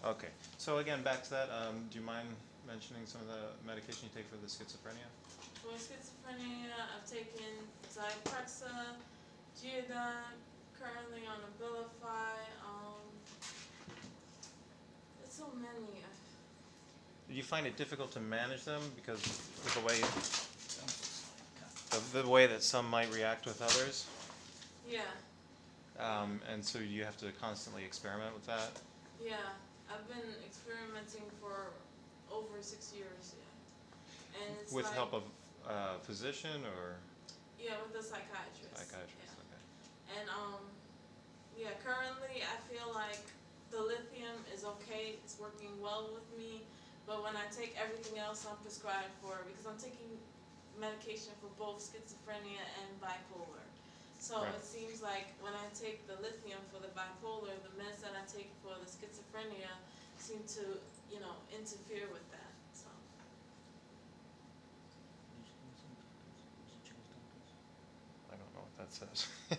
Okay. So again, back to that. Do you mind mentioning some of the medication you take for the schizophrenia? For schizophrenia, I've taken Zyprexa, Geodon, currently on Abilify. It's so many. Do you find it difficult to manage them because of the way that some might react with others? Yeah, yeah, And so you have to constantly experiment with that. yeah. I've been experimenting for over 6 years. Yeah, and it's With like, help of a physician or yeah, with a psychiatrist. psychiatrist? Yeah, Okay. and yeah. Currently, I feel like the lithium is okay. It's working well with me. But when I take everything else I'm prescribed for, because I'm taking medication for both schizophrenia and bipolar. So Right. it seems like when I take the lithium for the bipolar, the meds that I take for the schizophrenia seem to, interfere with that. So I don't know what that says. Does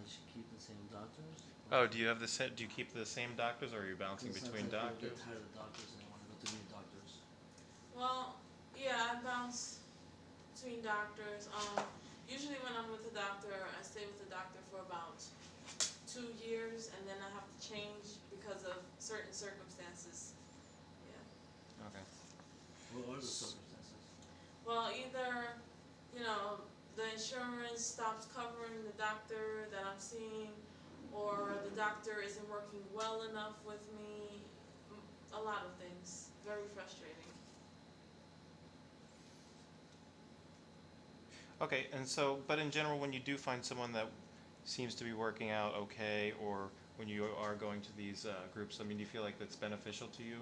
she keep the same doctors? Oh, do you have do you keep the same doctors, or are you bouncing Because between sometimes people doctors? get tired of doctors and they want to go to new doctors. well, yeah, I bounce between doctors. Usually when I'm with a doctor, I stay with the doctor for about 2 years, and then I have to change because of certain circumstances. Yeah. Okay. What are the circumstances? Well, either, the insurance stops covering the doctor that I'm seeing, or the doctor isn't working well enough with me. A lot of things. Very frustrating. Okay, and so, but in general, when you do find someone that seems to be working out okay, or when you are going to these groups, I mean, do you feel like that's beneficial to you?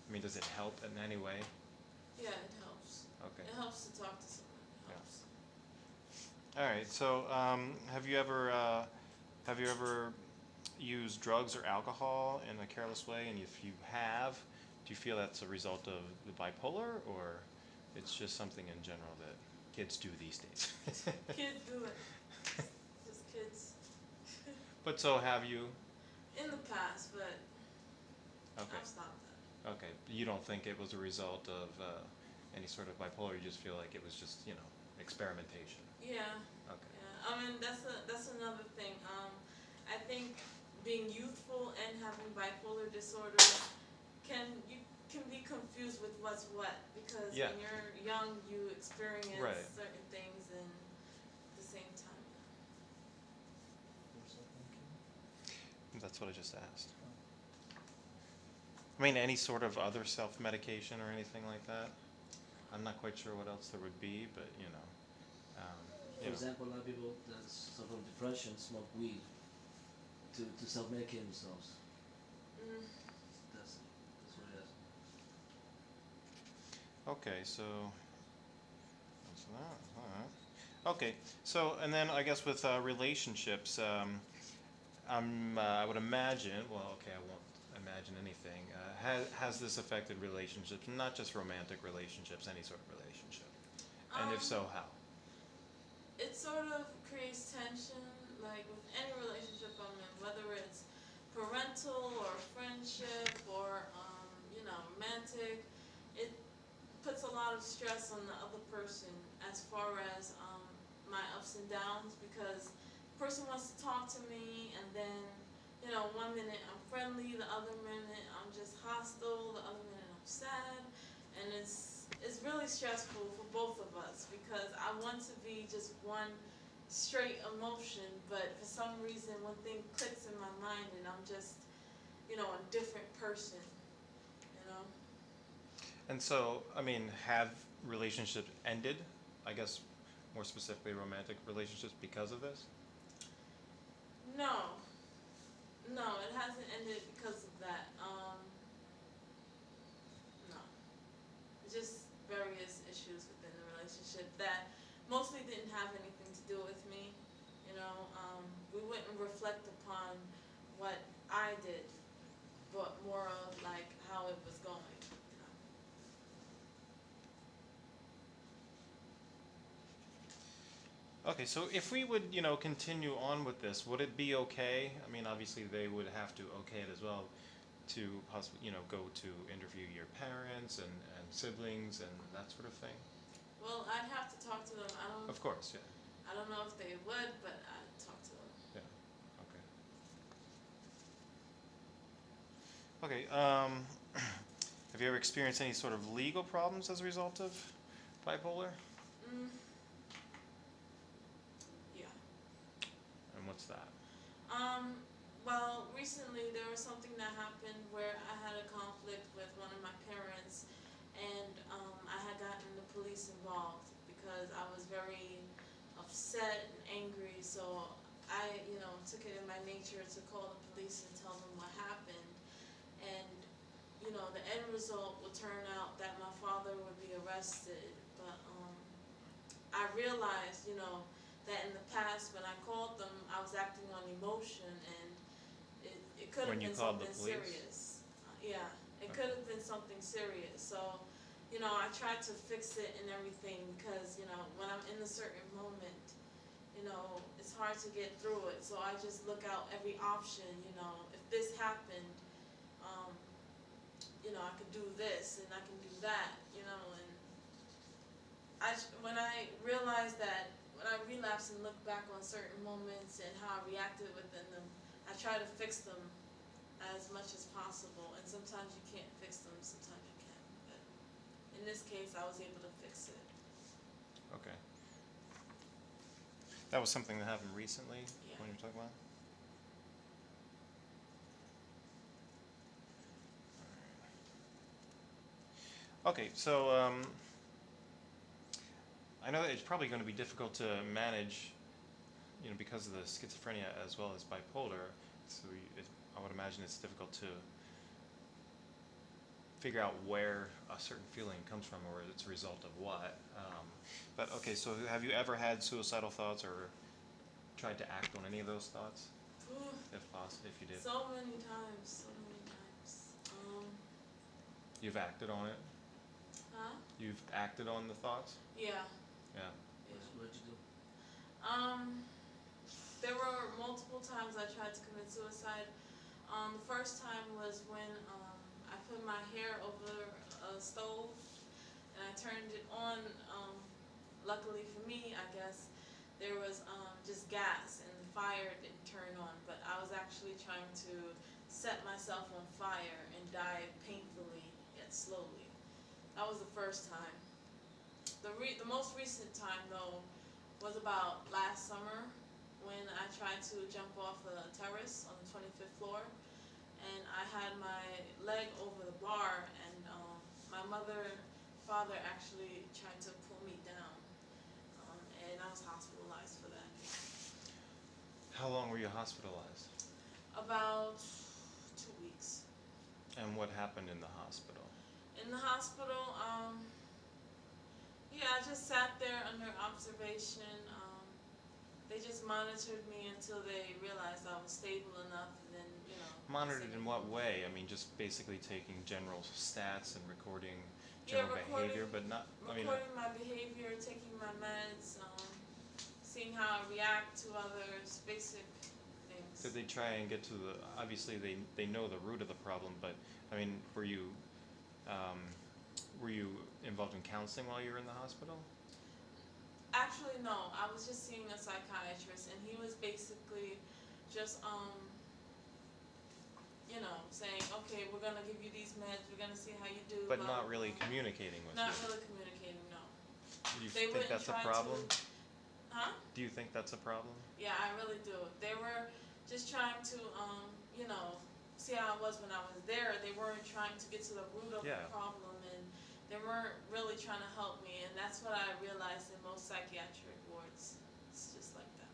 I mean, does it help in any way? Yeah, it helps. Okay. It helps to talk to someone. It Yeah. helps. All right. So, have you ever used drugs or alcohol in a careless way? And if you have, do you feel that's a result of the bipolar, or it's just something in general that kids do these days? Kids do it. Just kids. But so have you? In the past, but Okay. I've stopped that. Okay. You don't think it was a result of any sort of bipolar? You just feel like it was just experimentation. Yeah, Okay. yeah. I mean, that's another thing. I think being youthful and having bipolar disorder you can be confused with what's what, because Yeah. when you're young you experience Right. certain things and at the same time. What's that thinking? That's what I just asked. I mean, any sort of other self-medication or anything like that? I'm not quite sure what else there would be, but um, For example, a lot of people that suffer from depression smoke weed to self-medicate themselves. Mm, That's what it is. okay, so that's that. All right. Okay, so and then I guess with relationships, I would imagine. Well, okay, I won't imagine anything. Has this affected relationships? Not just romantic relationships, any sort of relationship. And if um so, how? it sort of creates tension, like with any relationship I'm in, whether it's parental or friendship or romantic. It puts a lot of stress on the other person as far as my ups and downs, because the person wants to talk to me, and then 1 minute I'm friendly, the other minute I'm just hostile, the other minute I'm sad, and it's really stressful for both of us, because I want to be just one straight emotion, but for some reason one thing clicks in my mind and I'm just a different person, you know. And so, I mean, have relationships ended? I guess more specifically, romantic relationships because of this? No, no, it hasn't ended because of that. No, just various issues within the relationship that mostly didn't have anything to do with me. We wouldn't reflect upon what I did, but more of like how it was going. Okay, so if we would, continue on with this, would it be okay? I mean, obviously they would have to okay it as well. to possibly, go to interview your parents and siblings and that sort of thing? Well, I'd have to talk to them. Of course, yeah. I don't know if they would, but I'd talk to them. Yeah. Okay. Okay. Have you ever experienced any sort of legal problems as a result of bipolar? Mm, yeah. And what's that? Well, recently there was something that happened where I had a conflict with one of my parents, and I had gotten the police involved because I was very upset and angry. So I, took it in my nature to call the police and tell them what happened. And, the end result would turn out that my father would be arrested. But I realized, that in the past when I called them, I was acting on emotion, and it could have When you been called the something police? serious. Yeah, it Okay. could have been something serious. So, I tried to fix it and everything because, when I'm in a certain moment, it's hard to get through it. So I just look out every option, if this happened, um, I could do this and I can do that, and when I realized that, when I relapse and look back on certain moments and how I reacted within them, I try to fix them as much as possible. And sometimes you can't fix them, sometimes you can. But in this case, I was able to fix it. Okay. That was something that happened recently Yeah. when you're talking about? Okay, so I know that it's probably going to be difficult to manage, because of the schizophrenia as well as bipolar. So I would imagine it's difficult to figure out where a certain feeling comes from or it's a result of what. But okay, so have you ever had suicidal thoughts or tried to act on any of those thoughts, Ooh, if possible, if you did? so many times, so many times. You've acted on it? Huh? You've acted on the thoughts? Yeah. Yeah. Yeah. What'd you do? There were multiple times I tried to commit suicide. The first time was when I put my hair over a stove and I turned it on. Luckily for me, I guess, there was just gas and the fire didn't turn on. But I was actually trying to set myself on fire and die painfully yet slowly. That was the first time. The most recent time though was about last summer when I tried to jump off a terrace on the 25th floor, and I had my leg over the bar, and my father actually tried to pull me down, and I was hospitalized for that. How long were you hospitalized? About 2 weeks. And what happened in the hospital? In the hospital, yeah, I just sat there under observation. They just monitored me until they realized I was stable enough, and then, Monitored in what way? I mean, just basically taking general stats and recording Yeah, general behavior, but not, recording my behavior, taking my meds, seeing how I react to others, basic things. did they try and get to obviously they know the root of the problem, but, I mean, were you involved in counseling while you were in the hospital? Actually, no. I was just seeing a psychiatrist, and he was basically just, saying, okay, we're gonna give you these meds, we're gonna see how you do. But blah, not blah, really blah. communicating with Not you. really communicating, no. Do you They think wouldn't that's a try problem? Huh? Do you think that's a problem? Yeah, I really do. They were just trying to, see how I was when I was there. They weren't trying to get to the root of Yeah. the problem, and they weren't really trying to help me. And that's what I realized in most psychiatric wards. It's just like that.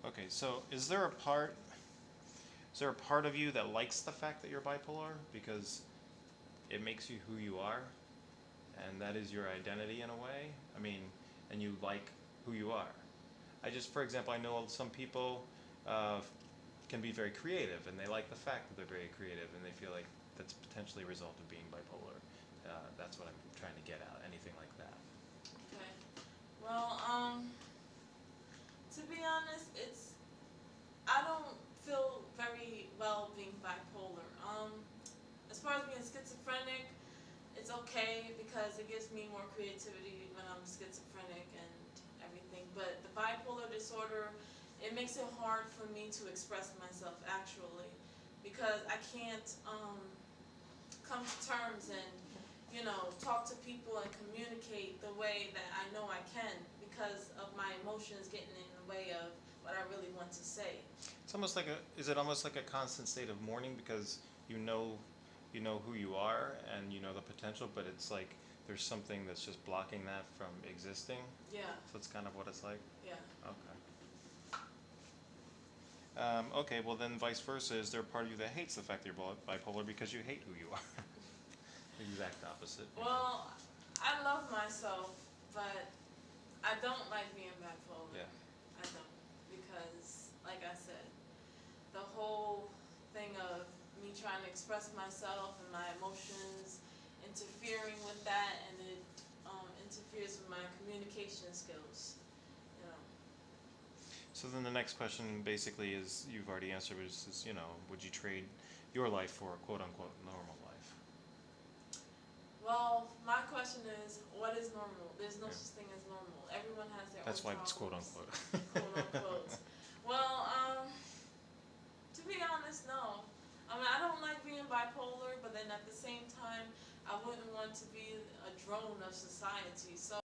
Okay, so is there a part of you that likes the fact that you're bipolar because it makes you who you are, and that is your identity in a way? I mean, and you like who you are. For example, I know some people can be very creative, and they like the fact that they're very creative, and they feel like that's potentially a result of being bipolar. That's what I'm trying to get at. Anything like that. Okay. Well, to be honest, I don't feel very well being bipolar. As far as being schizophrenic, it's okay because it gives me more creativity when I'm schizophrenic and everything. But the bipolar disorder, it makes it hard for me to express myself actually, because I can't come to terms and talk to people and communicate the way that I know I can because of my emotions getting in the way of what I really want to say. It's almost like a. Is it almost like a constant state of mourning because you know, you know who you are and you know the potential, but it's like there's something that's just blocking that from existing. Yeah, So it's kind of what it's like. yeah. Okay. Okay. Well, then vice versa. Is there a part of you that hates the fact that you're bipolar because you hate who you are? The exact opposite. Well, I love myself, but I don't like being bipolar. Yeah. I don't. Because, like I said, the whole thing of me trying to express myself and my emotions interfering with that, and it interferes with my communication skills. You know. So then the next question basically is you've already answered, which is would you trade your life for a quote unquote normal life? Well, my question is, what is normal? There's no Yeah. such thing as normal. Everyone has their That's why own it's quote problems. unquote. Quote unquote. Well, to be honest, no. I mean, I don't like being bipolar, but then at the same time, I wouldn't want to be a drone of society. So